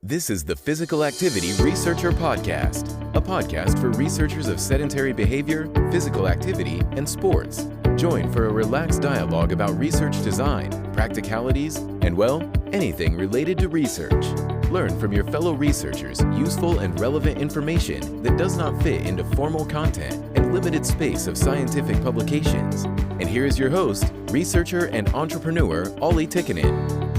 This is the Physical Activity Researcher Podcast, a podcast for researchers of sedentary behavior, physical activity, and sports. Join for a relaxed dialogue about research design, practicalities, and, well, anything related to research. Learn from your fellow researchers useful and relevant information that does not fit into formal content and limited space of scientific publications. And here is your host, researcher and entrepreneur, Olli Tikkanen.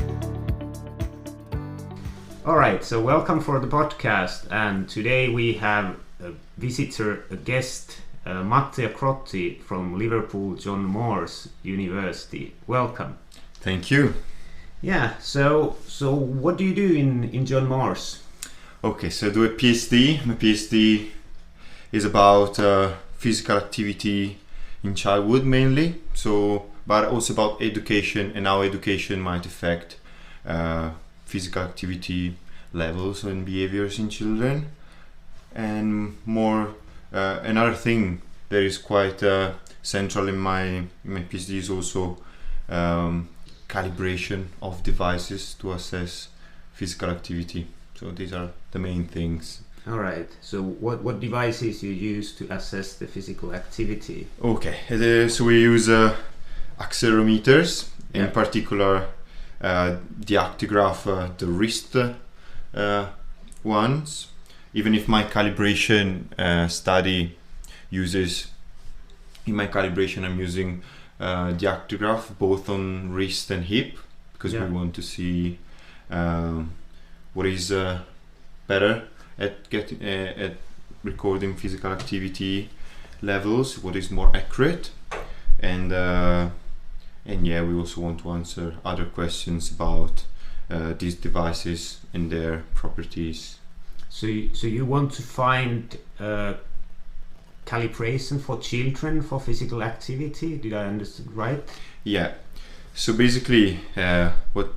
All right, so welcome for the podcast, and today we have a visitor, a guest, Matteo Crotti from Liverpool John Moores University. Welcome. Thank you. Yeah, so what do you do in John Moores? Okay, so I do a PhD. My PhD is about physical activity in childhood mainly, but also about education and how education might affect physical activity levels and behaviors in children. And more another thing that is quite central in my PhD is also calibration of devices to assess physical activity. So these are the main things. All right, so what devices you use to assess the physical activity? Okay, so we use accelerometers, in particular the actigraph, the wrist ones. Even if my calibration study uses, in my calibration I'm using the actigraph both on wrist and hip, because we want to see what is better at recording physical activity levels, what is more accurate, and we also want to answer other questions about these devices and their properties. So you want to find calibration for children for physical activity? Did I understand right? Yeah. So basically, what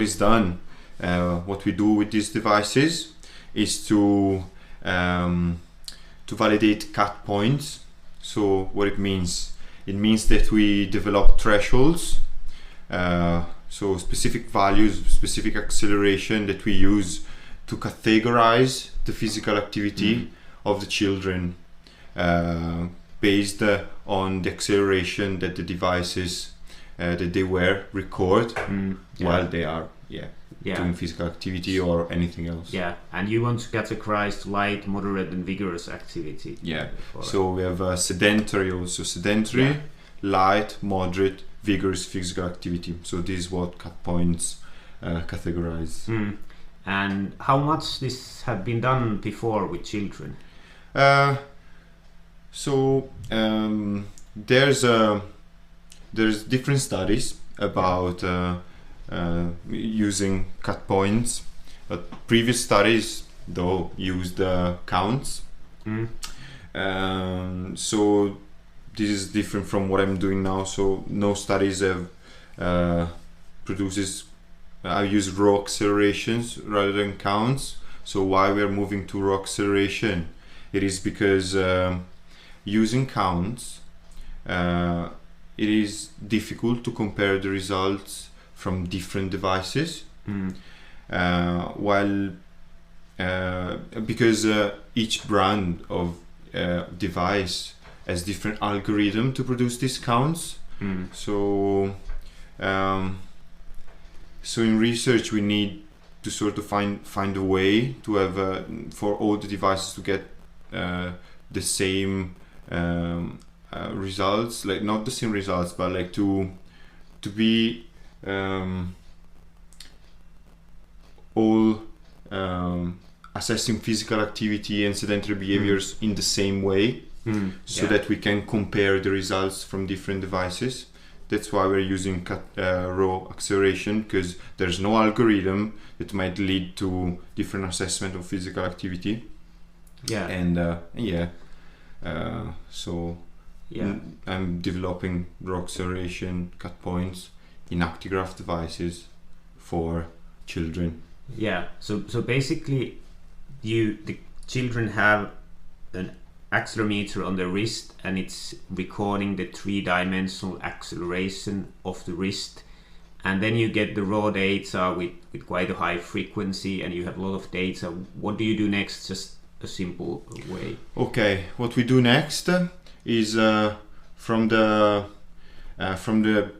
is done, what we do with these devices is to validate cut points. So what it means that we develop thresholds, so specific values, specific acceleration that we use to categorize the physical activity of the children based on the acceleration that the devices that they wear record while they are doing physical activity or anything else. Yeah, and you want to categorize light, moderate, and vigorous activity. Yeah, so we have sedentary also. Sedentary, light, moderate, vigorous physical activity. So this is what cut points categorize. And how much this have been done before with children? There's different studies about using cut points. Previous studies though used counts. So this is different from what I'm doing now. So no studies have produces. I use raw accelerations rather than counts. So why we are moving to raw acceleration? It is because using counts, it is difficult to compare the results from different devices. Because each brand of device has different algorithm to produce these counts. So in research we need to sort of find a way to have for all the devices to get the same results, like not the same results, but like to be all assessing physical activity and sedentary behaviors in the same way, so that we can compare the results from different devices. That's why we're using raw acceleration, because there's no algorithm that might lead to different assessment of physical activity. I'm developing raw acceleration cut points in actigraph devices for children. Yeah, so basically the children have an accelerometer on the wrist, and it's recording the three-dimensional acceleration of the wrist and then you get the raw data with quite a high frequency, and you have a lot of data. What do you do next? Just a simple way. Okay, what we do next is from the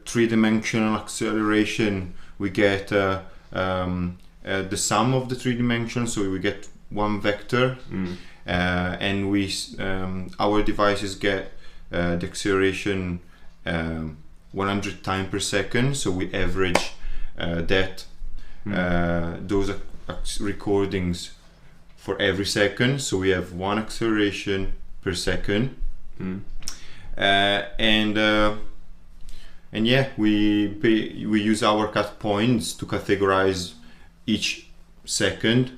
three-dimensional acceleration, we get the sum of the three dimensions, so we get one vector, and our devices get the acceleration 100 times per second, so we average those recordings for every second, so we have one acceleration per second. And yeah, we use our cut points to categorize each second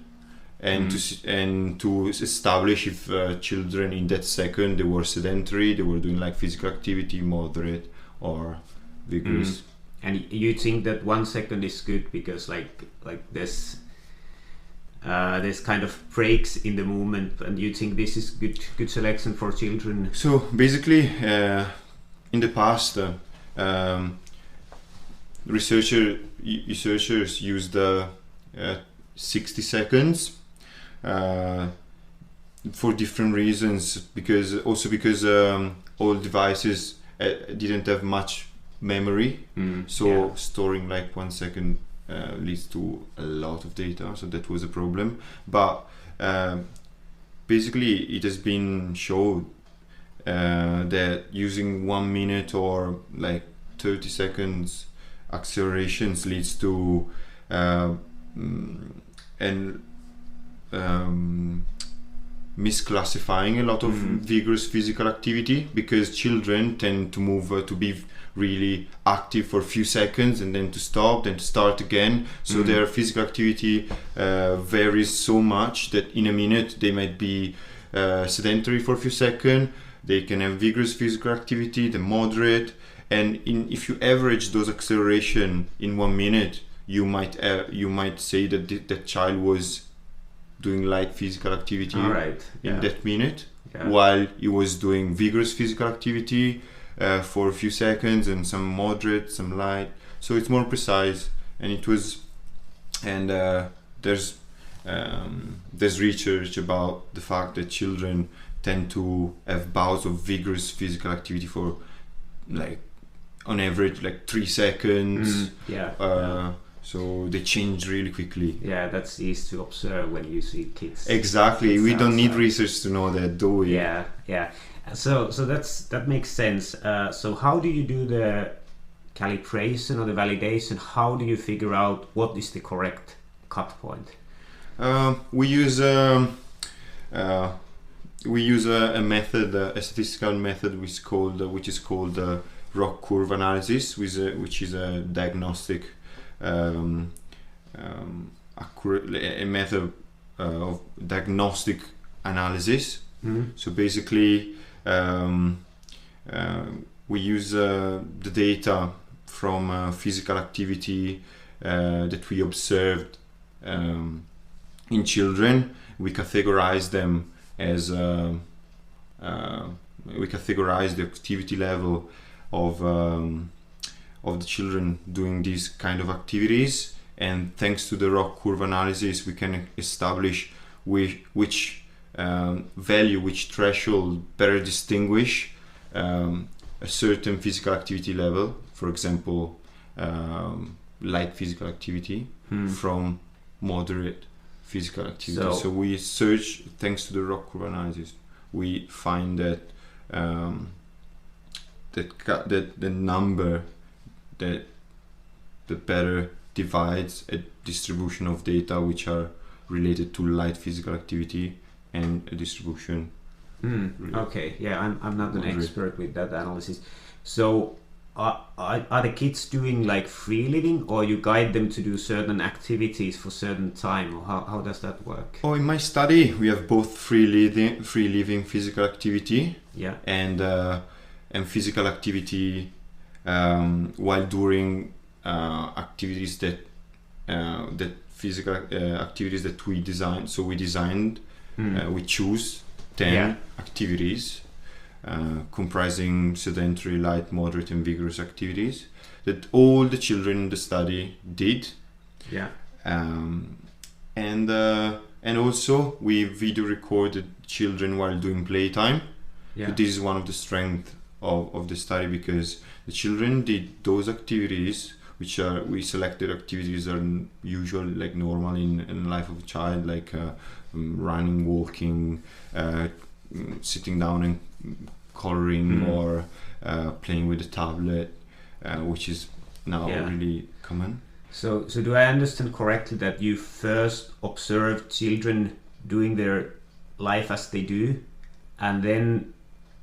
and to establish if children in that second they were sedentary, they were doing like physical activity, moderate or vigorous. And you think that 1 second is good because like there's kind of breaks in the movement, and you think this is good selection for children? So basically, in the past, researchers used 60 seconds for different reasons, because all devices didn't have much memory, storing like 1 second leads to a lot of data, so that was a problem. But basically it has been shown that using 1 minute or like 30 seconds accelerations leads to misclassifying a lot of vigorous physical activity, because children tend to move to be really active for a few seconds and then to stop, then to start again. So their physical activity varies so much that in a minute they might be sedentary for a few seconds, they can have vigorous physical activity, then moderate, and if you average those acceleration in 1 minute, you might say that that child was doing light physical activity in that minute, while he was doing vigorous physical activity for a few seconds, and some moderate, some light. So it's more precise, and there's research about the fact that children tend to have bouts of vigorous physical activity for like on average like 3 seconds. So they change really quickly. Yeah, that's easy to observe when you see kids. Exactly. We don't need research to know that, do we? Yeah. So that makes sense. So how do you do the calibration or the validation? How do you figure out what is the correct cut point? We use a method, a statistical method, which is called ROC curve analysis, which is a diagnostic a method of diagnostic analysis. So basically, we use the data from physical activity that we observed in children. We categorize them as we categorize the activity level of the children doing these kind of activities, and thanks to the ROC curve analysis we can establish which value, which threshold better distinguish a certain physical activity level, for example light physical activity from moderate physical activity. So we search, thanks to the ROC curve analysis, we find that that the number that better divides a distribution of data which are related to light physical activity and a distribution. Okay, yeah, I'm not an expert with that analysis. So are the kids doing like free living, or you guide them to do certain activities for certain time, or how does that work? Oh, in my study we have both free living physical activity and physical activity while doing activities that physical activities that we designed. So we designed, we choose 10 activities comprising sedentary, light, moderate, and vigorous activities that all the children in the study did. Yeah. And also we video recorded children while doing playtime. Yeah. So this is one of the strengths of the study, because the children did those activities we selected activities are usually like normal in life of a child, like running, walking, sitting down and coloring, or playing with a tablet, which is now really common. So do I understand correctly that you first observed children doing their life as they do, and then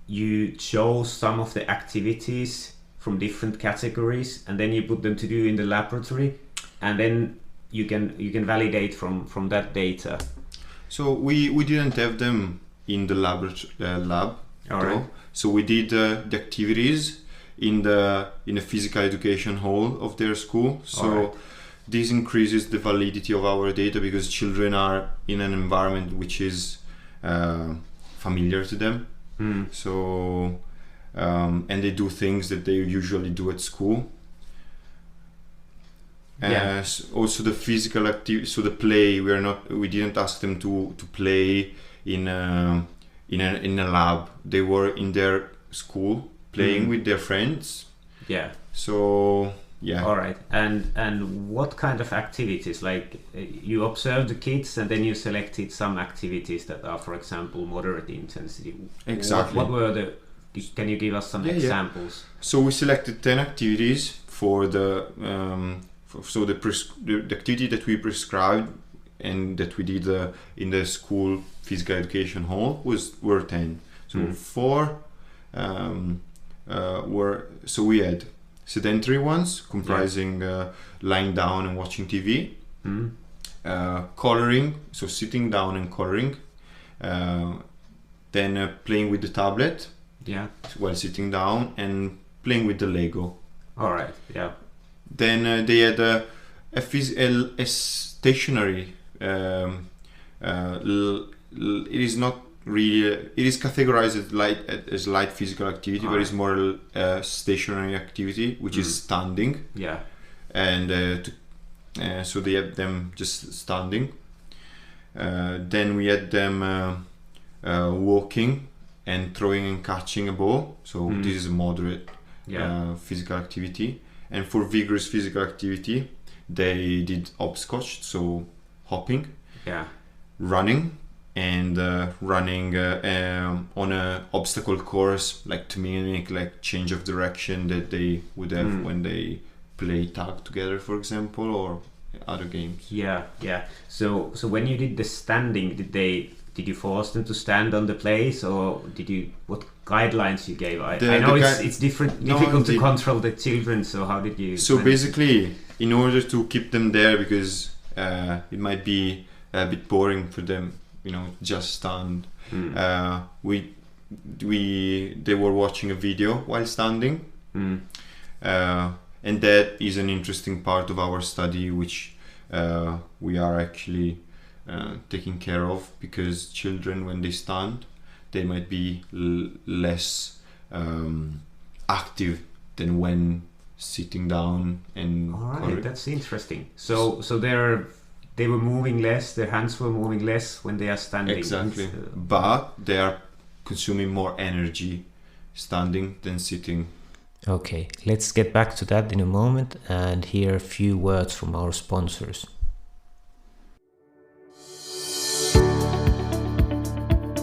you chose some of the activities from different categories, and then you put them to do in the laboratory, and then you can validate from that data? So we didn't have them in the lab. All right. So we did the activities in the physical education hall of their school. So this increases the validity of our data, because children are in an environment which is familiar to them. So and they do things that they usually do at school. Also the physical activity, so the play, we didn't ask them to play in a lab. They were in their school playing with their friends. Yeah. So yeah. All right. And what kind of activities? Like you observed the kids, and then you selected some activities that are, for example, moderate intensity. Exactly. What were the? Can you give us some examples? So we selected 10 activities for the the activity that we prescribed and that we did in the school physical education hall were 10. So 4 so we had sedentary ones comprising lying down and watching TV, coloring, so sitting down and coloring, then playing with the tablet while sitting down, and playing with the Lego. All right. Yeah. Then they had a stationary. It is not really. It is categorized as light physical activity, but it's more a stationary activity, which is standing. Yeah. And so they had them just standing. Then we had them walking and throwing and catching a ball. So this is a moderate physical activity. And for vigorous physical activity, they did hopscotch, so hopping, running, and running on a obstacle course, like to mimic like change of direction that they would have when they play tag together, for example, or other games. Yeah. So when you did the standing, did you force them to stand on the place, or what guidelines you gave? I know it's difficult to control the children, so how did you? So basically, in order to keep them there, because it might be a bit boring for them, just stand. They were watching a video while standing, and that is an interesting part of our study, which we are actually taking care of, because children, when they stand, they might be less active than when sitting down and. All right, that's interesting. So they were moving less, their hands were moving less when they are standing. Exactly, but they are consuming more energy standing than sitting. Okay, let's get back to that in a moment and hear a few words from our sponsors.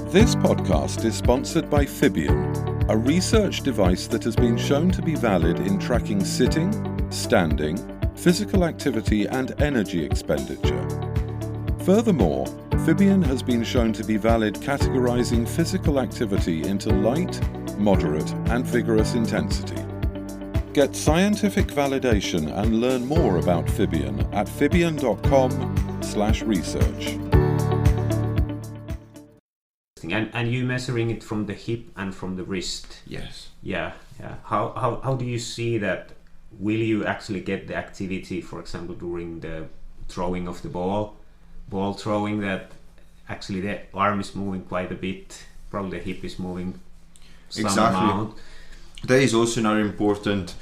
This podcast is sponsored by Fibion, a research device that has been shown to be valid in tracking sitting, standing, physical activity and energy expenditure. Furthermore, Fibion has been shown to be valid categorizing physical activity into light, moderate and vigorous intensity. Get scientific validation and learn more about Fibion at fibion.com/research. And you measuring it from the hip and from the wrist? Yes. Yeah. How do you see that? Will you actually get the activity, for example, during the throwing of the ball throwing, that actually the arm is moving quite a bit, probably the hip is moving some exactly. amount. That is also another important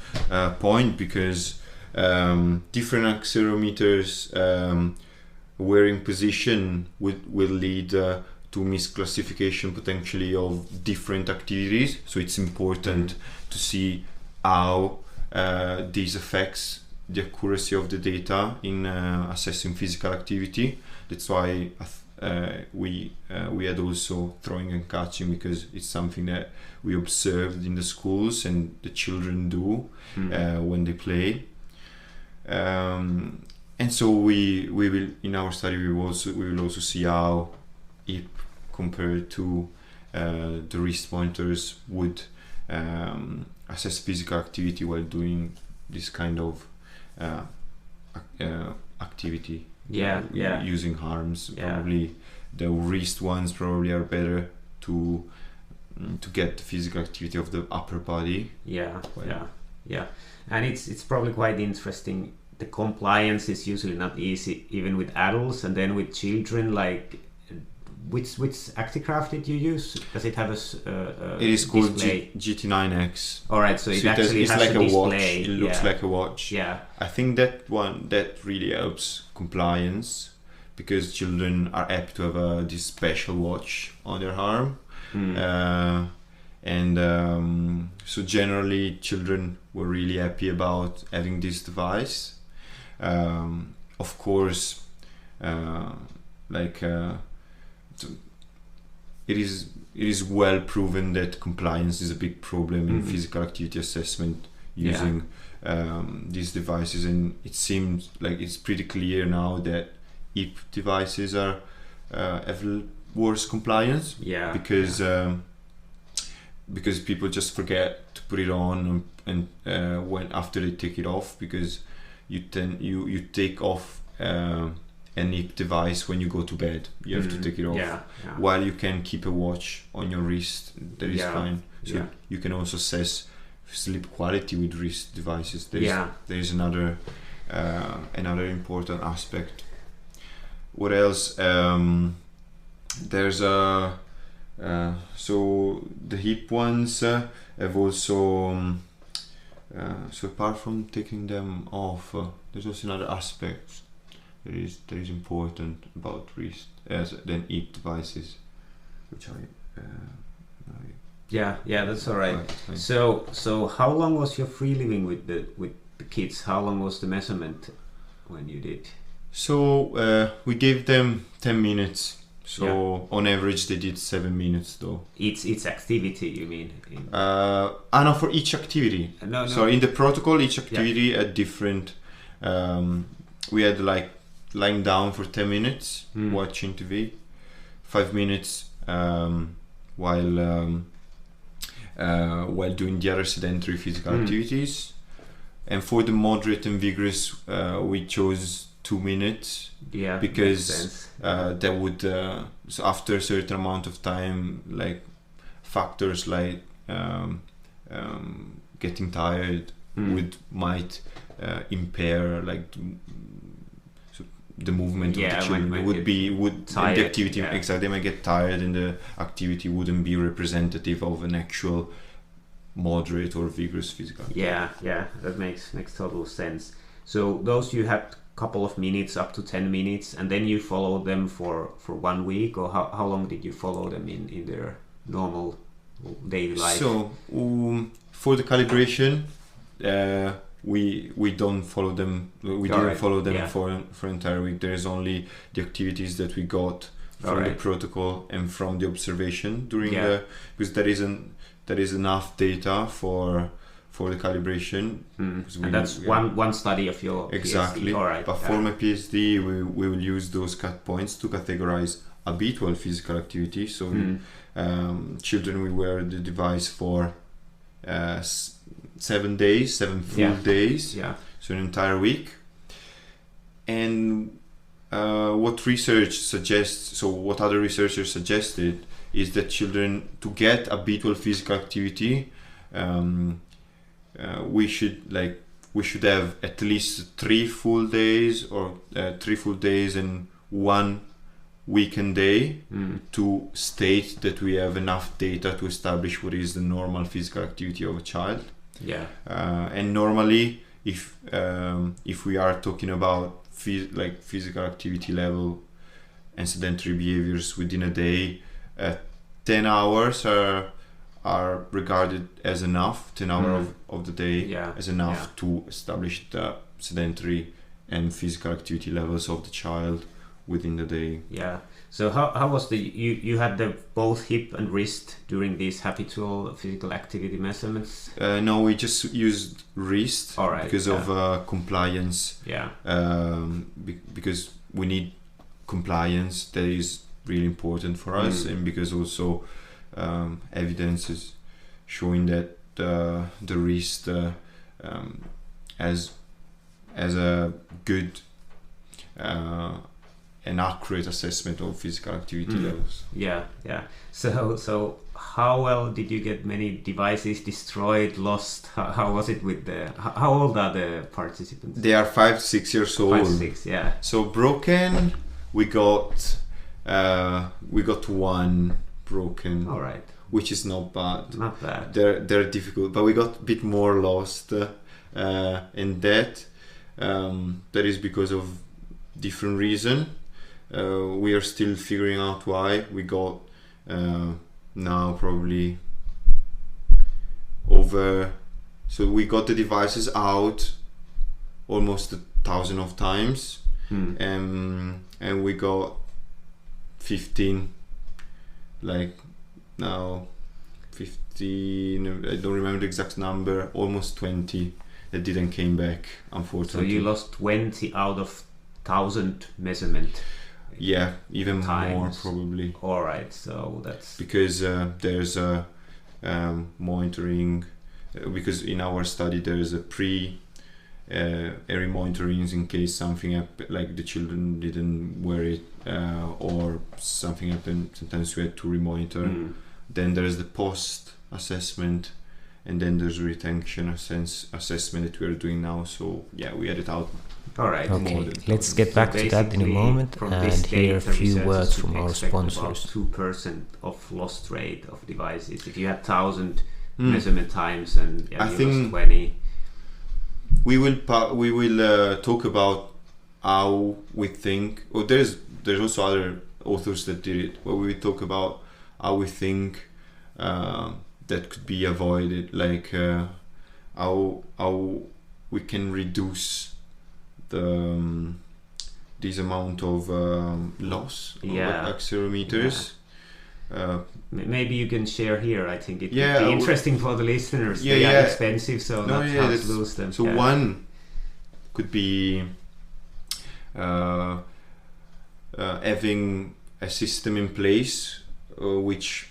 point, because different accelerometers wearing position will lead to misclassification potentially of different activities. So it's important to see how this affects the accuracy of the data in assessing physical activity. That's why we had also throwing and catching, because it's something that we observed in the schools and the children do when they play. And so we will, in our study, we will also see how IP compared to the wrist monitors would assess physical activity while doing this kind of activity. Using arms. Probably the wrist ones probably are better to get the physical activity of the upper body. And it's probably quite interesting. The compliance is usually not easy, even with adults, and then with children. Like, which Actigraph did you use? Does it have a it is called display? GT9X. All right, so it actually it's has like a display. watch. It looks like a watch. Yeah, I think that really helps compliance, because children are apt to have this special watch on their arm. So generally children were really happy about having this device. Of course, it is well proven that compliance is a big problem in physical activity assessment using these devices, and it seems like it's pretty clear now that IP devices have worse compliance. Because people just forget to put it on, and when after they take it off, because you take off an IP device when you go to bed. You have to take it off. While you can keep a watch on your wrist, that is fine. So you can also assess sleep quality with wrist devices. There is another important aspect. What else? There's so the hip ones have also so apart from taking them off, there's also another aspect that is important about wrist than IP devices, which that's all right. So how long was your free living with the kids? How long was the measurement when you did? So we gave them 10 minutes. So on average they did 7 minutes though. It's activity, you mean? No, for each activity. No. So in the protocol, each activity had different. We had like lying down for 10 minutes, watching TV, 5 minutes while doing the other sedentary physical activities, and for the moderate and vigorous, we chose 2 minutes. Because that would so after a certain amount of time, like factors like getting tired might impair the movement of the children. The activity exactly, they might get tired, and the activity wouldn't be representative of an actual moderate or vigorous physical activity. That makes total sense. So those you had couple of minutes, up to 10 minutes, and then you follow them for 1 week, or how long did you follow them in their normal daily life? So for the calibration, we don't follow them. We didn't follow them for an entire week. There is only the activities that we got from the protocol and from the observation during because there is enough data for the calibration. And that's one study of your exactly. PhD. But for my PhD, we will use those cut points to categorize habitual physical activity. So children will wear the device for 7 days, 7 full days, so an entire week. And what research suggests, so what other researchers suggested, is that children, to get habitual physical activity, we should have at least 3 full days, or 3 full days and 1 weekend day to state that we have enough data to establish what is the normal physical activity of a child. Yeah. And normally, if we are talking about physical activity level and sedentary behaviors within a day, 10 hours are regarded as enough. 10 hours of the day as enough to establish the sedentary and physical activity levels of the child within the day. Yeah. So how was you had the both hip and wrist during these habitual physical activity measurements? No, we just used wrist because of compliance. Yeah. Because we need compliance. That is really important for us, and because also evidence is showing that the wrist as a good an accurate assessment of physical activity levels. Yeah. So how well did you get many devices destroyed, lost? How was it with how old are the participants? They are 5 to 6 years old. 5 to 6, yeah. So broken, we got one broken. All right. Which is not bad. Not bad. They're difficult, but we got a bit more lost in that. That is because of different reason. We are still figuring out why. We got now probably over. So we got the devices out almost 1,000 of times, and we got 15. Like now, 15. I don't remember the exact number. Almost 20 that didn't came back, unfortunately. So you lost 20 out of 1,000 measurement. Yeah, even times. More probably. All right, so that's because there's a monitoring. Because in our study there is a every monitoring in case something happened, like the children didn't wear it or something happened. Sometimes we had to remonitor. Then there's the post assessment, and then there's retention assessment that we are doing now. So yeah, we had it out. All right. Okay, let's get back to that in a moment and hear a few words from our sponsors. 2% of lost rate of devices. If you had 1,000 measurement times and I you think lost 20. We will talk about how we think. Or there's also other authors that did it. Where we talk about how we think that could be avoided, like how we can reduce this amount of loss of accelerometers. Maybe you can share here. I think it would be interesting for the listeners. They are expensive, so not how to lose them. So one could be having a system in place which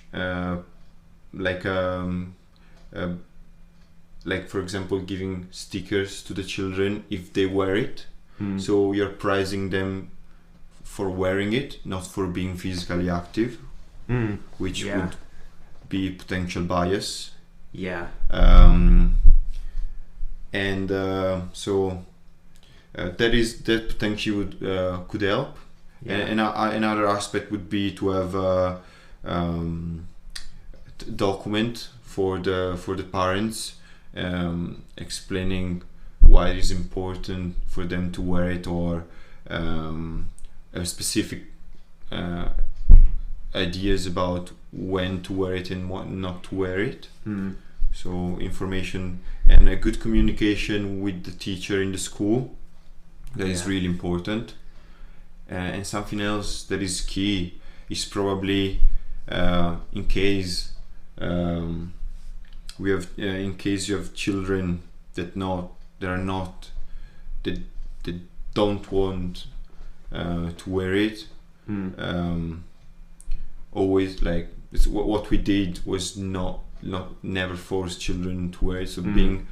like for example giving stickers to the children if they wear it. So you're prizing them for wearing it, not for being physically active, which would be potential bias. So that potentially would could help. And another aspect would be to have a document for the parents explaining why it is important for them to wear it, or a specific ideas about when to wear it and what not to wear it. So information and a good communication with the teacher in the school, that is really important. And something else that is key is probably in case in case you have children that don't want to wear it. Always, like, what we did was never force children to wear it. So being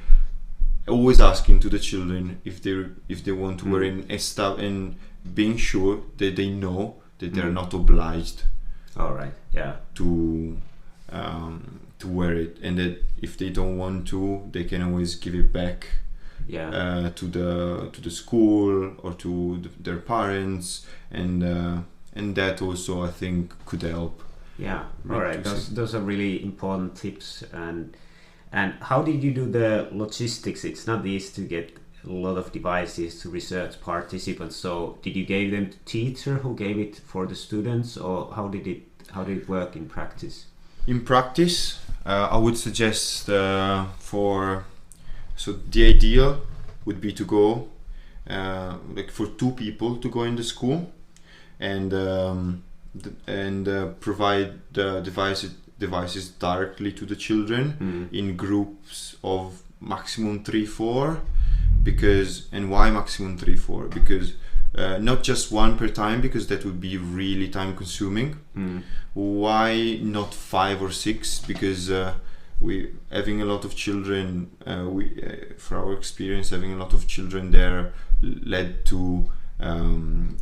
always asking to the children if they want to wear it, and being sure that they know that they're not obliged. All right. Yeah. To wear it, and that if they don't want to, they can always give it back. To the school or to their parents, and and that also I think could help. Yeah, all right. Those are really important tips. And how did you do the logistics? It's not easy to get a lot of devices to research participants. So did you give them to teacher who gave it for the students, or how did it work in practice? In practice, I would suggest so the ideal would be to go like for 2 people to go in the school and provide the devices directly to the children in groups of maximum 3-4. And why maximum 3-4? Because not just one per time, because that would be really time consuming. Why not 5 or 6? Because we having a lot of children, for our experience, having a lot of children there led to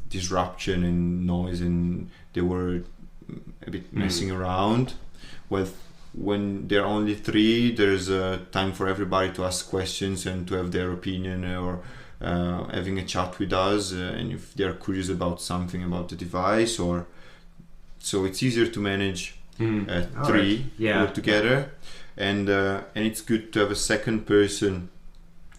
disruption and noise, and they were a bit messing around. Well, when there are only 3, there's time for everybody to ask questions and to have their opinion, or having a chat with us, and if they're curious about something about the device, or so it's easier to manage 3 all together, and it's good to have a second person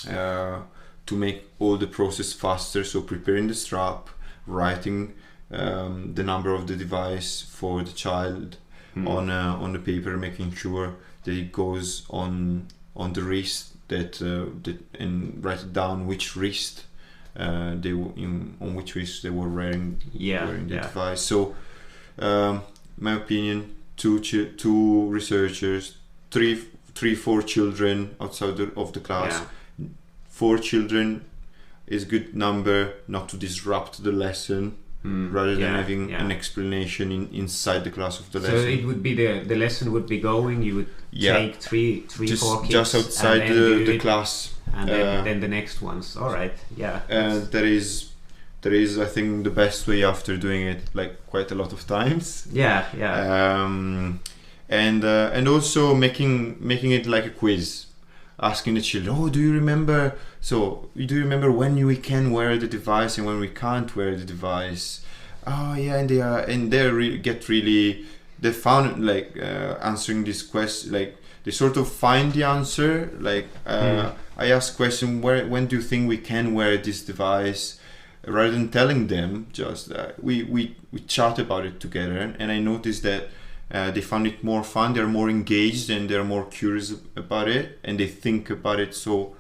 to make all the process faster. So preparing the strap, writing the number of the device for the child on the paper, making sure that it goes on the wrist, and write it down which wrist on which wrist they were wearing the device. So my opinion, 2 researchers, 3-4 children outside of the class. 4 children is good number, not to disrupt the lesson, rather than having an explanation inside the class of the lesson. So it would be the lesson would be going, you would take 3-4 kids just outside the class, and then the next ones. All right, there is I think the best way after doing it like quite a lot of times. And also making it like a quiz, asking the children, do you remember when we can wear the device and when we can't wear the device? They found like answering this question, like they sort of find the answer. Like I ask question, when do you think we can wear this device? Rather than telling them, just we chat about it together, and I noticed that they found it more fun. They're more engaged and they're more curious about it, and they think about it. So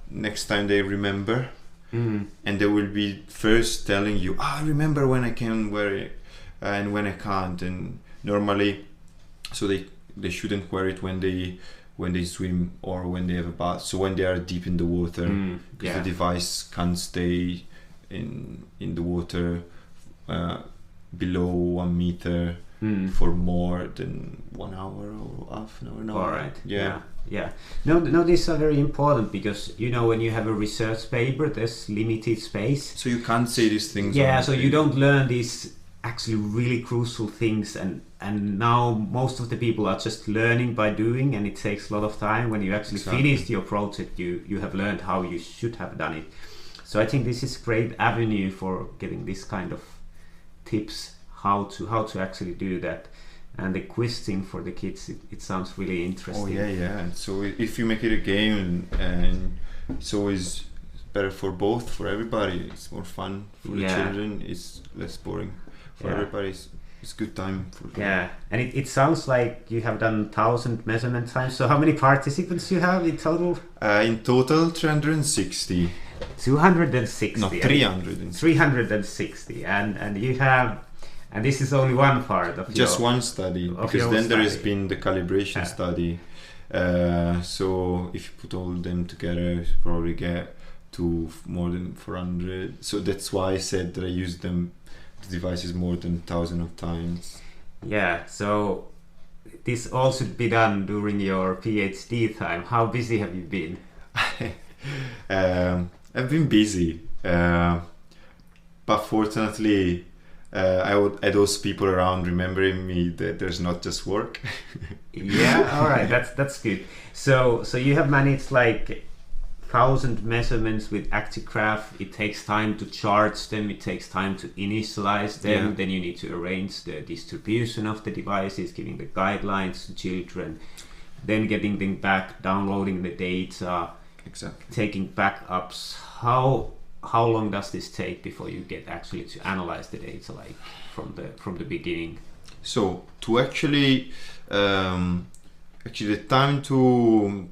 next time they remember, and they will be first telling you, I remember when I can wear it and when I can't. And normally, so they shouldn't wear it when they swim or when they have a bath. So when they are deep in the water, because the device can't stay in the water below 1 meter for more than 1 hour or half an hour. No. All right. Yeah. No, these are very important, because when you have a research paper, there's limited space. So you can't say these things. Yeah. So you don't learn these actually really crucial things, and now most of the people are just learning by doing, and it takes a lot of time. When you actually finish your project, you have learned how you should have done it. So I think this is a great avenue for getting this kind of tips, how to actually do that. And the quiz thing for the kids, it sounds really interesting. And so if you make it a game, and it's always better for both, for everybody. It's more fun for the children, it's less boring for everybody. It's good time for them. And it sounds like you have done 1,000 measurement times. So how many participants you have in total? In total 360. 260. No, 360. 360. And you have, and this is only one part of just one study, because then there has been the calibration study. So if you put all of them together, you probably get to more than 400. So that's why I said that I used the devices more than 1,000 of times. So this all should be done during your PhD time. How busy have you been? I've been busy, but fortunately I had those people around remembering me that there's not just work. All right, that's good. So you have managed like 1,000 measurements with ActiGraph. It takes time to charge them, it takes time to initialize them, then you need to arrange the distribution of the devices, giving the guidelines to children, then getting them back, downloading the data, taking backups. How long does this take before you get actually to analyze the data, like from the beginning? So to actually the time to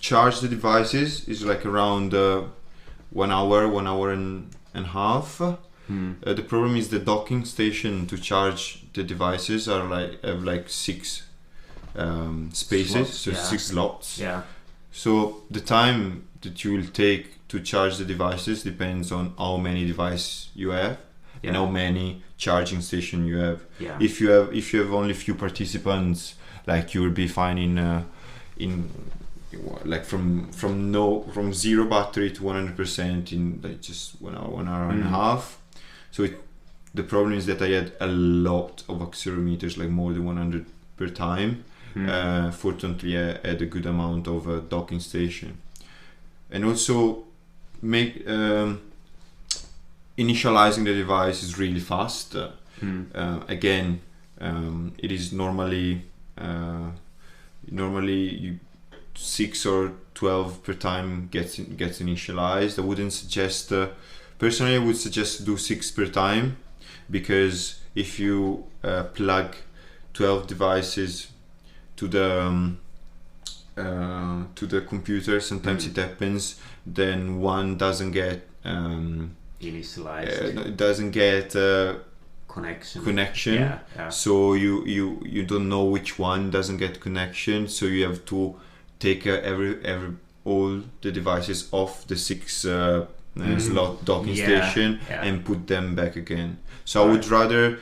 charge the devices is like around 1 hour and a half. The problem is the docking station to charge the devices have like 6 spaces, slots, 6 slots. So the time that you will take to charge the devices depends on how many devices you have and how many charging station you have. If you have only few participants, like you will be fine in like from 0 battery to 100% in like just 1 hour and a half. So the problem is that I had a lot of accelerometers, like more than 100 per time. Fortunately, I had a good amount of docking station, and also initializing the device is really fast. Again, it is normally 6 or 12 per time gets initialized. I wouldn't suggest personally I would suggest to do 6 per time, because if you plug 12 devices to the computer, sometimes it happens then one doesn't get initialized, it doesn't get connection. So you don't know which one doesn't get connection, so you have to take all the devices off the 6 slot docking station and put them back again. So I would rather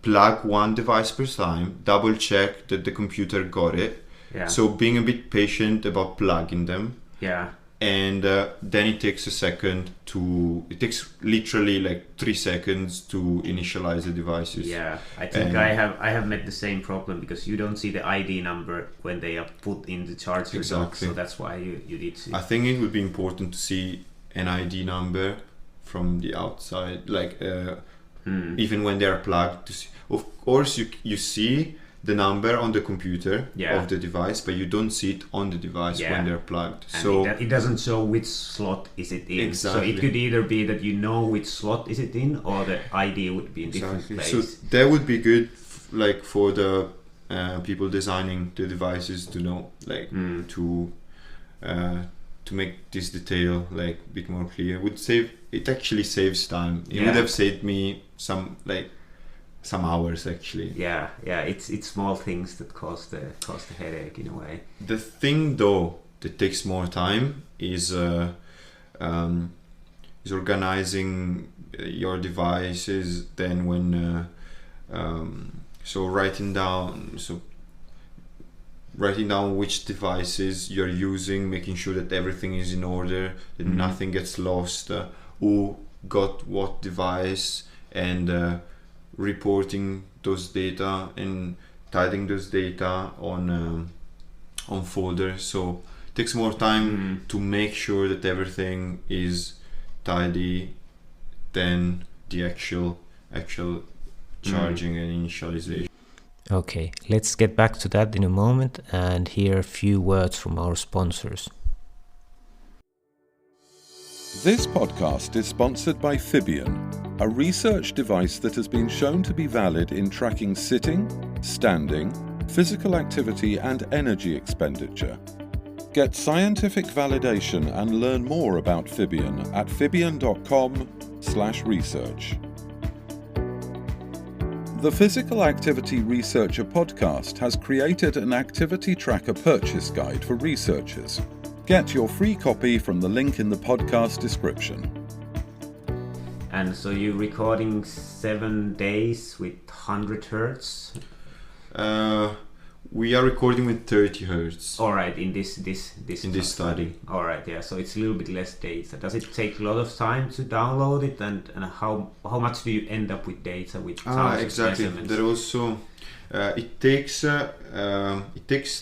plug 1 device per time, double check that the computer got it. So being a bit patient about plugging them. And then it takes it takes literally like 3 seconds to initialize the devices. I think I have met the same problem, because you don't see the ID number when they are put in the charger dock, so that's why you need to. I think it would be important to see an ID number from the outside, like even when they are plugged. To see. Of course, you see the number on the computer of the device, but you don't see it on the device when they're plugged. And so it doesn't show which slot is it in. So it could either be that you know which slot is it in, or the ID would be in different place. So that would be good, like for the people designing the devices to know, like to make this detail like a bit more clear. It actually saves time. It would have saved me some hours actually. It's small things that cause the headache in a way. The thing though that takes more time is organizing your devices. Then when writing down which devices you're using, making sure that everything is in order, that nothing gets lost, who got what device, and reporting those data and tidying those data on folders. So it takes more time to make sure that everything is tidy than the actual charging and initialization. Okay, let's get back to that in a moment and hear a few words from our sponsors. This podcast is sponsored by Fibion, a research device that has been shown to be valid in tracking sitting, standing, physical activity and energy expenditure. Get scientific validation and learn more about Fibion at fibion.com/research. The Physical Activity Researcher podcast has created an activity tracker purchase guide for researchers. Get your free copy from the link in the podcast description. And so you're recording 7 days with 100 hertz? We are recording with 30 hertz. All right, in this study. All right, so it's a little bit less data. Does it take a lot of time to download it, and how much do you end up with data with thousands of measurements? There also it takes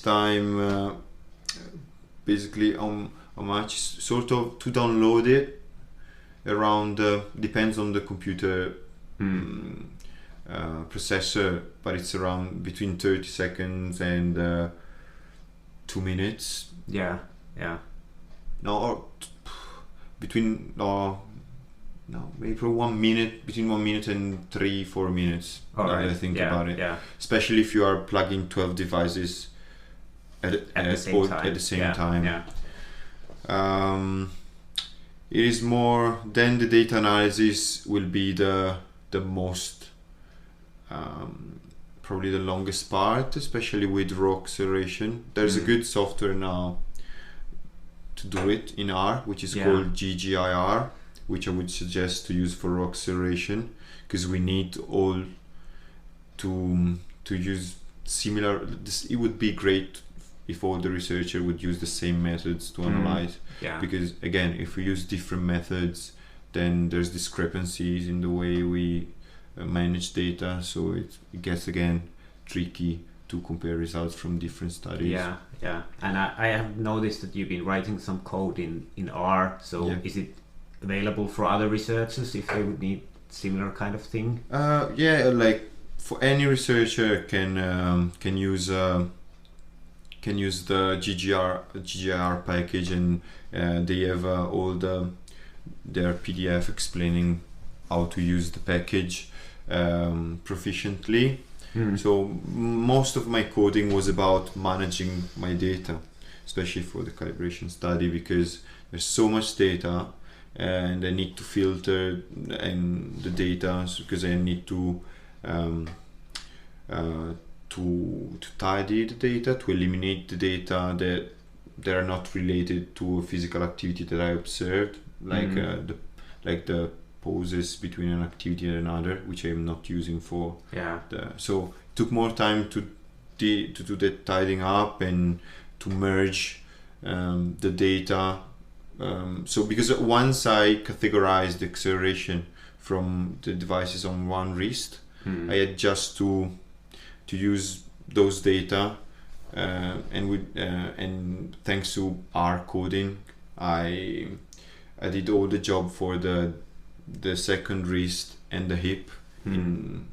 time. Basically, on how much. Sort of to download it around depends on the computer processor, but it's around between 30 seconds and 2 minutes. Yeah. No, maybe for 1 minute, between 1 minute and 3-4 minutes. All right. I think about it. Yeah. Especially if you are plugging 12 devices at the same time. Yeah. It is more. Then the data analysis will be the most probably the longest part, especially with raw acceleration. There's a good software now to do it in R, which is called GGIR, which I would suggest to use for raw acceleration, because we need all to use similar. It would be great if all the researcher would use the same methods to analyze. Because again, if we use different methods, then there's discrepancies in the way we manage data, so it gets again tricky to compare results from different studies. And I have noticed that you've been writing some code in R, so is it available for other researchers if they would need similar kind of thing? Like for any researcher can use the GGR package, and they have all their PDF explaining how to use the package proficiently. So most of my coding was about managing my data, especially for the calibration study, because there's so much data and I need to filter and the data, because I need to tidy the data, to eliminate the data that are not related to a physical activity that I observed, like the poses between an activity and another, which I'm not using for. So it took more time to do the tidying up and to merge the data. So because once I categorized the acceleration from the devices on one wrist, I had just to use those data, and thanks to R coding, I did all the job for the second wrist and the hip in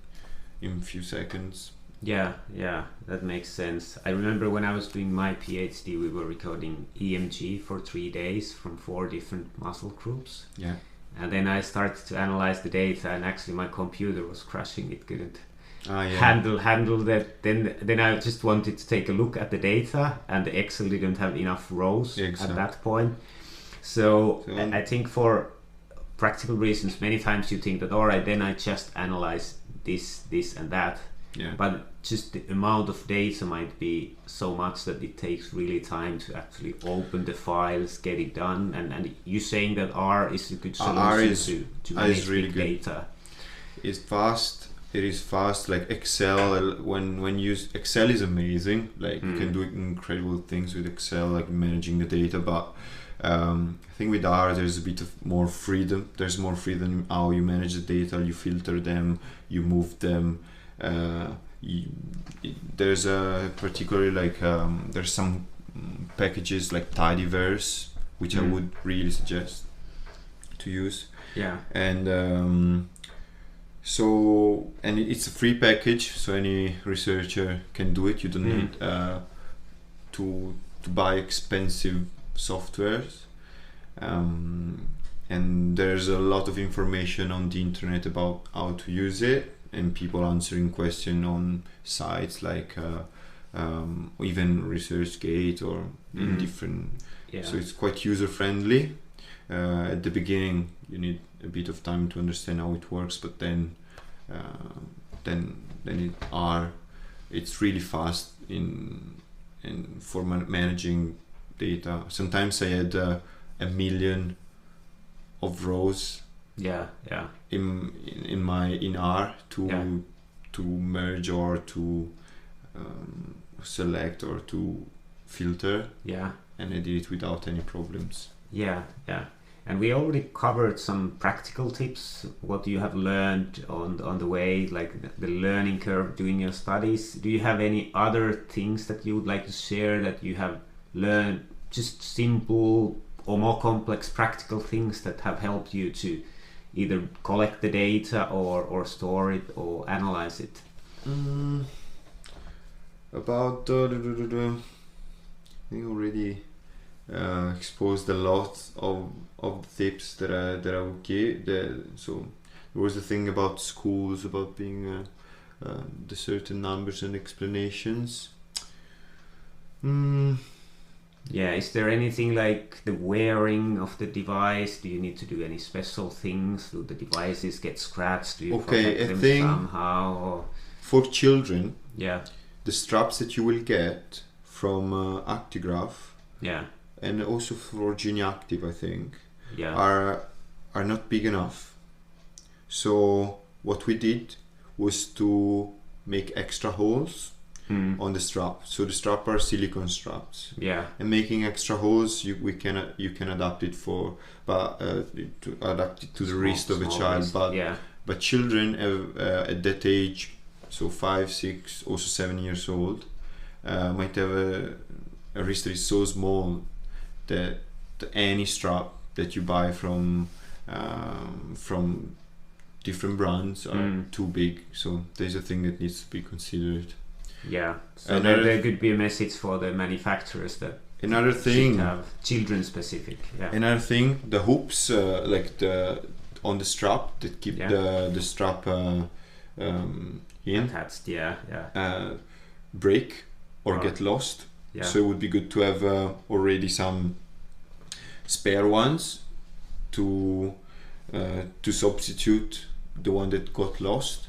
few seconds. That makes sense. I remember when I was doing my PhD, we were recording EMG for 3 days from 4 different muscle groups. And then I started to analyze the data, and actually my computer was crashing. It couldn't handle that. Then I just wanted to take a look at the data, and the Excel didn't have enough rows at that point. So I think for practical reasons, many times you think that, all right, then I just analyze this and that. But just the amount of data might be so much that it takes really time to actually open the files, get it done. And you're saying that R is a good solution to manage really big data. It's fast. It is fast. Like Excel, when used, Excel is amazing. Like you can do incredible things with Excel, like managing the data. But I think with R, there's a bit of more freedom. There's more freedom in how you manage the data. You filter them, you move them. There's a particularly there's some packages like Tidyverse, which I would really suggest to use. And so it's a free package, so any researcher can do it. You don't need to buy expensive softwares, and there's a lot of information on the internet about how to use it, and people answering questions on sites like even ResearchGate or in different. So it's quite user friendly. At the beginning, you need a bit of time to understand how it works, but then it's really fast for managing data. Sometimes I had 1 million of rows in R to merge or to select or to filter, and I did it without any problems. And we already covered some practical tips, what you have learned on the way, like the learning curve doing your studies. Do you have any other things that you would like to share that you have learned, just simple or more complex practical things that have helped you to either collect the data or store it or analyze it? About I think already exposed a lot of the tips that I would give. So there was a thing about schools, about being the certain numbers and explanations. Yeah, is there anything like the wearing of the device? Do you need to do any special things? Do the devices get scratched? Do you protect them somehow? Or? For children, yeah, the straps that you will get from Actigraph, yeah, and also for Genie Active, I think, yeah, are not big enough. So what we did was to make extra holes on the strap. So the strap are silicone straps. Yeah. And making extra holes, you can adapt it to adapt it to the wrist of a child. But children at that age, so 5, 6, also 7 years old, might have a wrist that is so small that any strap that you buy from different brands are too big. So there's a thing that needs to be considered. Yeah, so there could be a message for the manufacturers that another thing should have children specific. Yeah. Another thing, the hoops like the on the strap that keep the strap in attached. Break or get lost. Yeah. So it would be good to have already some spare ones to substitute the one that got lost.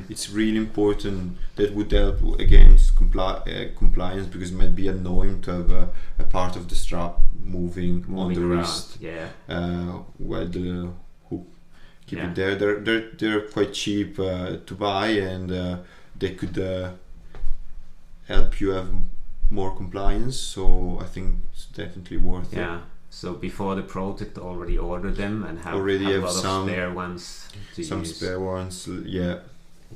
It's really important. That would help against compliance, because it might be annoying to have a part of the strap moving on the wrist while the hook keep it there. They're quite cheap to buy, and they could help you have more compliance. So I think it's definitely worth it. Yeah. So before the project, already order them and have a lot of spare ones to use. Some spare ones, yeah.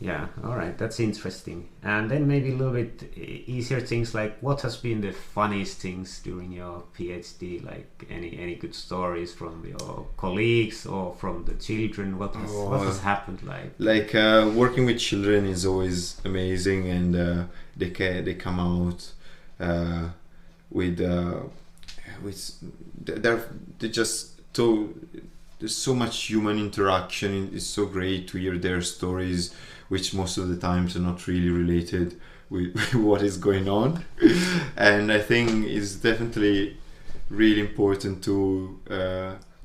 Yeah, all right, that's interesting. And then maybe a little bit easier things, like what has been the funniest things during your PhD? Like any good stories from your colleagues or from the children? What has happened? Like working with children is always amazing, and they come out with they're just so. There's so much human interaction. It's so great to hear their stories, which most of the times are not really related with what is going on. And I think it's definitely really important to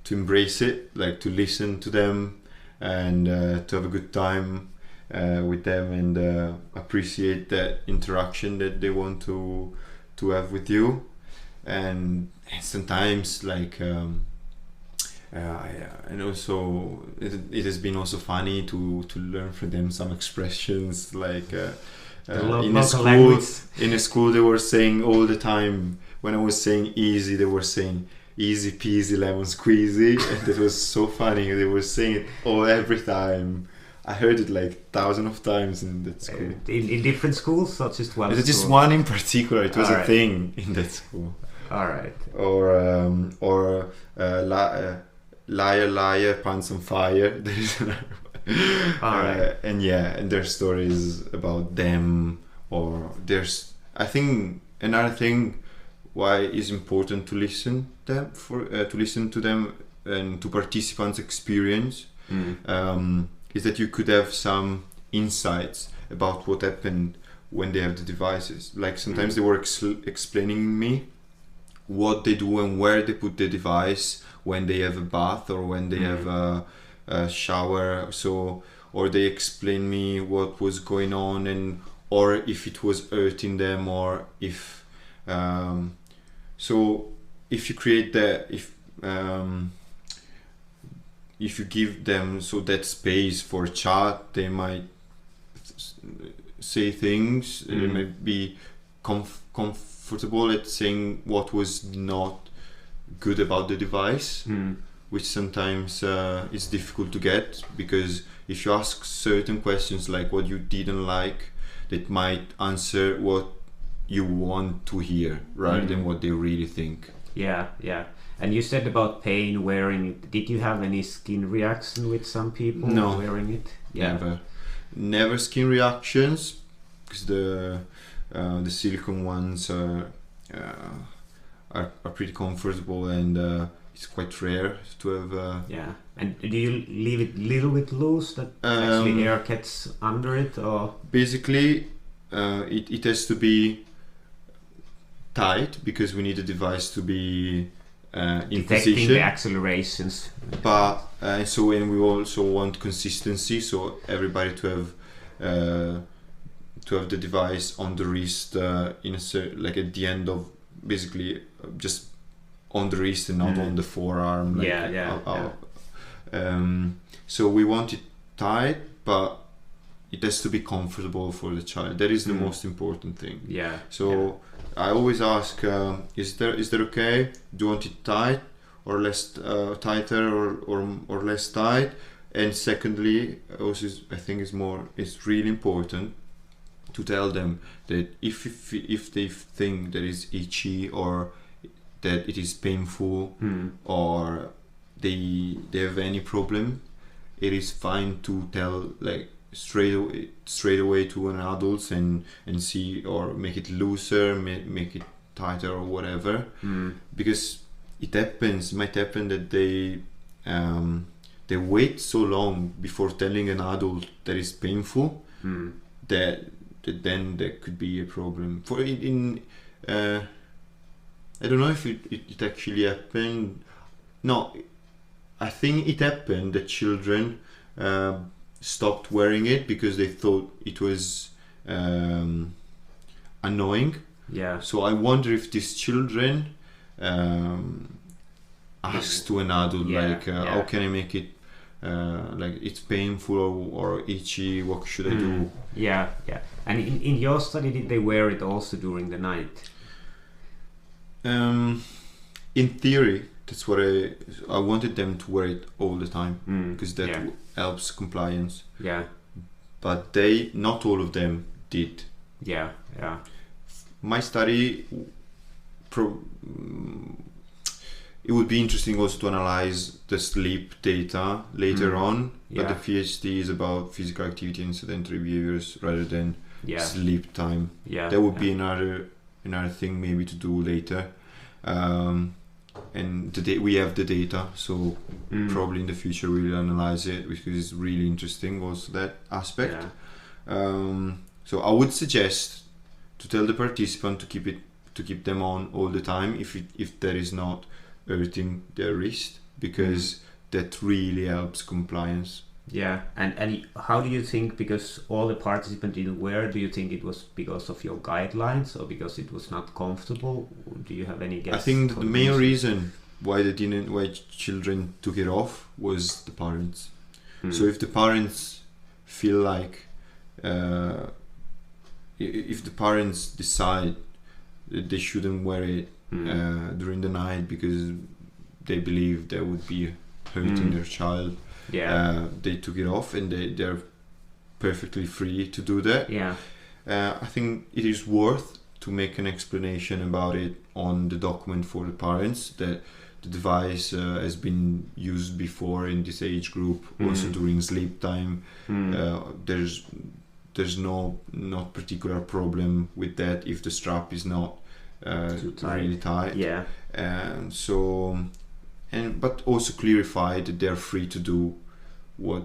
embrace it, like to listen to them and to have a good time with them, and appreciate that interaction that they want to have with you. And sometimes and also it has been also funny to learn from them some expressions, like in a school they were saying all the time, when I was saying easy, they were saying easy peasy lemon squeezy, and it was so funny. They were saying it every time. I heard it like thousands of times in that school. In different schools, or just one? Just one in particular. It was a thing in that school. All right. Or liar, liar, pants on fire. There is another one. All right. And their stories about them, or there's. I think another thing why it's important to listen to them and to participants' experience is that you could have some insights about what happened when they have the devices. Like sometimes they were explaining me what they do and where they put the device when they have a bath or when they have a shower. So, or they explain me what was going on, and or if it was hurting them, or if so if you create that, if you give them that space for chat, they might say things. They might be comfortable at saying what was not good about the device, which sometimes is difficult to get, because if you ask certain questions like what you didn't like, that might answer what you want to hear rather than what they really think. Yeah. And you said about pain wearing it. Did you have any skin reaction with some people wearing it? Never skin reactions, because the silicone ones are pretty comfortable, and it's quite rare to have. And do you leave it a little bit loose that actually air gets under it, or? Basically, it has to be tight, because we need a device to be in detecting position. The accelerations. But so, and we also want consistency, so everybody to have the device on the wrist in a like at the end of, basically just on the wrist and not on the forearm. Like, so we want it tight, but it has to be comfortable for the child. That is the most important thing. So I always ask, is that okay? Do you want it tight or less tighter or less tight? And secondly, also I think it's really important to tell them that if they think that it's itchy or that it is painful or they have any problem, it is fine to tell, like, straight away to an adult and see, or make it looser, make it tighter or whatever, because it might happen that they wait so long before telling an adult that it's painful that then there could be a problem. For I don't know if it actually happened. No, I think it happened that children stopped wearing it because they thought it was annoying. So I wonder if these children asked to an adult, how can I make it like it's painful or itchy, what should I do? And in your study, did they wear it also during the night? In theory, that's what I wanted them to wear it all the time, because that helps compliance. But not all of them did. My study, it would be interesting also to analyze the sleep data later on, but the PhD is about physical activity and sedentary behaviors rather than sleep time. That would be another thing maybe to do later. And we have the data, so probably in the future we'll analyze it, because it's really interesting also, that aspect. So I would suggest to tell the participant to keep them on all the time if that is not hurting their wrist, because that really helps compliance. And how do you think, because all the participants didn't wear, do you think it was because of your guidelines or because it was not comfortable? Do you have any guess? I think the main reason why children took it off was the parents. So if the parents feel like if the parents decide that they shouldn't wear it during the night because they believe that would be hurting their child, they took it off, and they're perfectly free to do that. I think it is worth to make an explanation about it on the document for the parents, that the device has been used before in this age group, also during sleep time. There's no particular problem with that if the strap is not too tight. Really tight. But also clarify that they're free to do what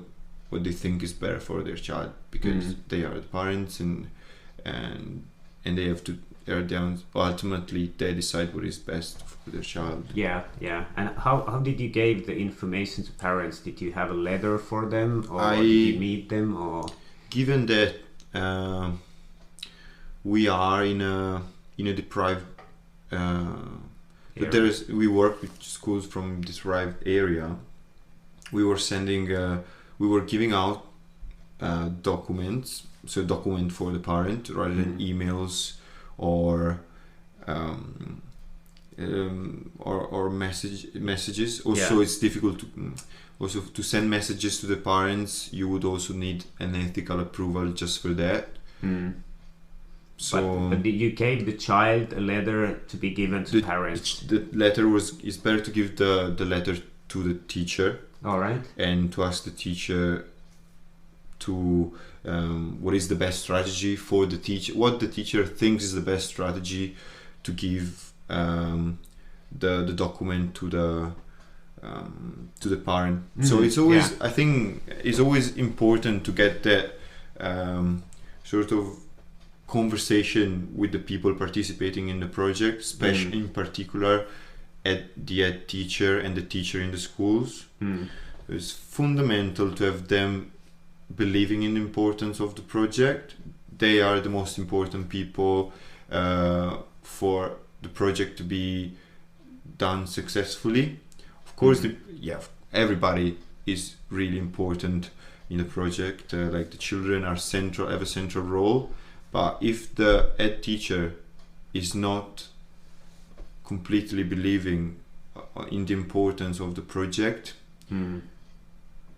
they think is better for their child, because they are the parents, and they have to. Ultimately, they decide what is best for their child. And how did you give the information to parents? Did you have a letter for them, or did you meet them, or? Given that we are in a deprived. But we work with schools from deprived area. We were giving out documents, so document for the parent rather than emails or messages. Also, it's difficult to send messages to the parents. You would also need an ethical approval just for that. But you gave the child a letter to be given to parents. The letter is better to give the letter to the teacher. All right. And to ask the teacher to what is the best strategy for the teacher, what the teacher thinks is the best strategy to give the document to the parent. So it's always, I think it's always important to get that sort of conversation with the people participating in the project, especially in particular the ed teacher and the teacher in the schools. It's fundamental to have them believing in the importance of the project. They are the most important people for the project to be done successfully. Of course, everybody is really important in the project. Like the children are have a central role. But if the ed teacher is not completely believing in the importance of the project,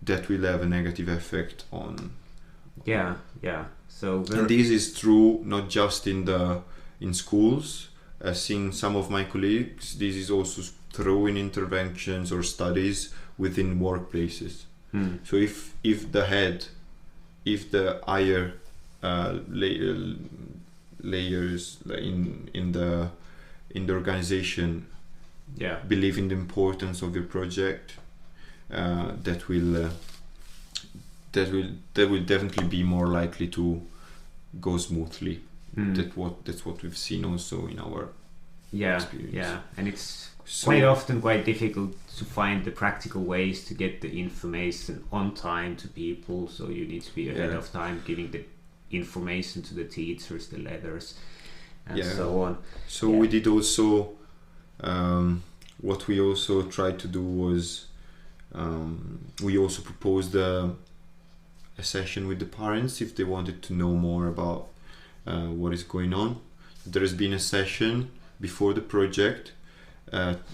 that will have a negative effect on. So and this is true not just in schools. Seeing some of my colleagues, this is also true in interventions or studies within workplaces. So if the higher layers in the organization believe in the importance of your project, that will definitely be more likely to go smoothly. That's what we've seen also in our experience. And it's quite often quite difficult to find the practical ways to get the information on time to people, so you need to be ahead of time giving the information to the teachers, the letters, and so on. So we did also what we also tried to do was we also proposed a session with the parents if they wanted to know more about what is going on. There has been a session before the project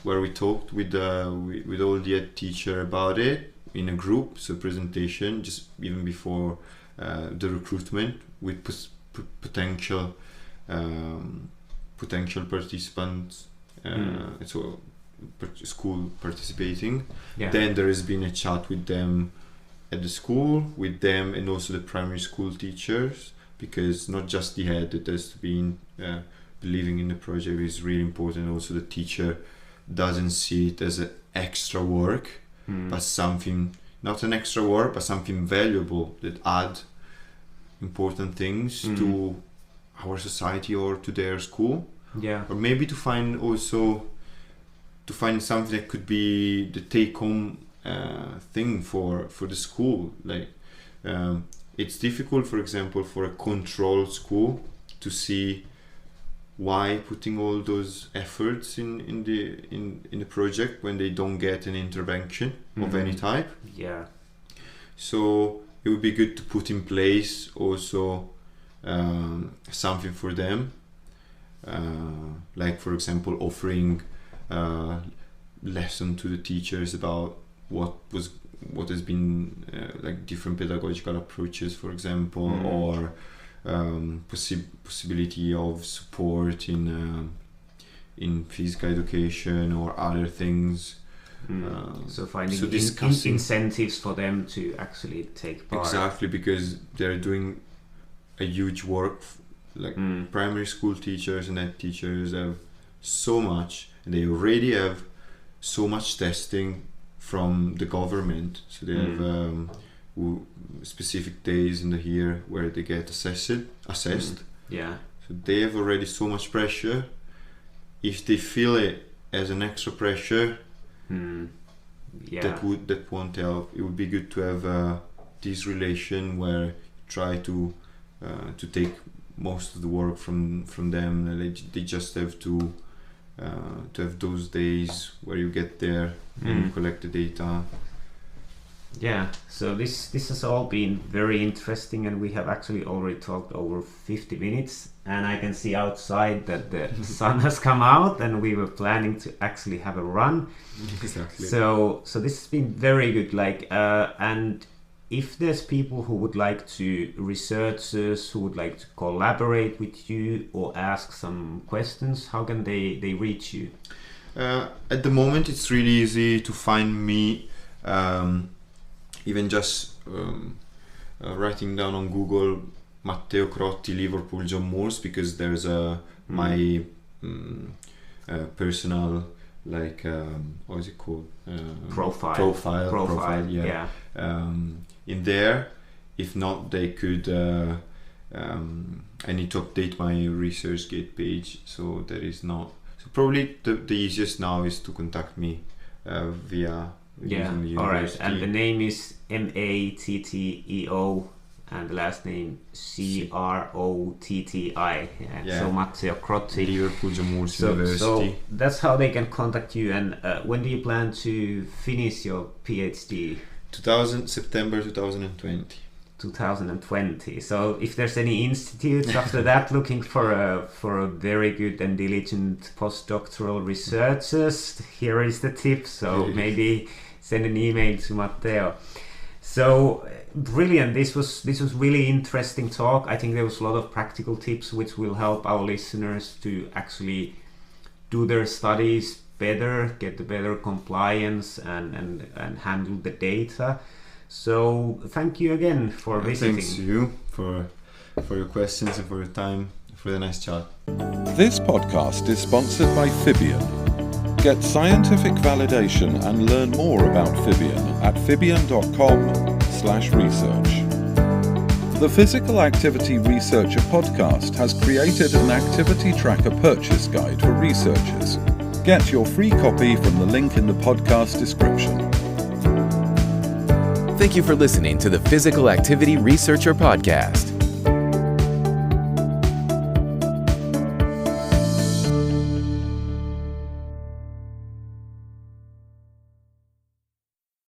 where we talked with all the ed teacher about it in a group, so presentation just even before the recruitment with potential participants, so school participating. Then there has been a chat with them at the school, with them and also the primary school teachers, because not just the head that has to be believing in the project is really important. Also the teacher doesn't see it as an extra work, but something, not an extra work, but something valuable that add important things to our society or to their school. Or maybe to find something that could be the take-home thing for the school. Like it's difficult, for example, for a controlled school to see why putting all those efforts in the project when they don't get an intervention of any type. So it would be good to put in place also something for them, like for example offering lesson to the teachers about what has been like different pedagogical approaches, for example, or possibility of support in physical education or other things. So finding incentives for them to actually take part. Exactly, because they're doing a huge work. Like primary school teachers and ed teachers have so much, and they already have so much testing from the government. So they have specific days in the year where they get assessed. So they have already so much pressure. If they feel it as an extra pressure, that won't help. It would be good to have this relation where you try to take most of the work from them. They just have to have those days where you get there and you collect the data. So this has all been very interesting, and we have actually already talked over 50 minutes, and I can see outside that the sun has come out, and we were planning to actually have a run. Exactly. So this has been very good. And if there's people who would like to, researchers who would like to collaborate with you or ask some questions, how can they reach you? At the moment, it's really easy to find me, even just writing down on Google Matteo Crotti, Liverpool John Moores, because there's my personal, like, what is it called? Profile, yeah. In there. If not, they could. I need to update my ResearchGate page, so there is not. So probably the easiest now is to contact me via. Yeah. All right. And the name is Matteo, and the last name Crotti. Yeah. So Matteo Crotti, Liverpool John Moores University. So that's how they can contact you. And when do you plan to finish your PhD? September 2020. 2020. So if there's any institutes after that looking for a very good and diligent postdoctoral researchers, here is the tip. So maybe send an email to Matteo. So brilliant. This was really interesting talk. I think there was a lot of practical tips which will help our listeners to actually do their studies better, get the better compliance and handle the data. So thank you again for visiting. Thanks to you for your questions and for your time, for the nice chat. This podcast is sponsored by Fibion. Get scientific validation and learn more about Fibion at fibion.com/research. The Physical Activity Researcher podcast has created an activity tracker purchase guide for researchers. Get your free copy from the link in the podcast description. Thank you for listening to the Physical Activity Researcher Podcast.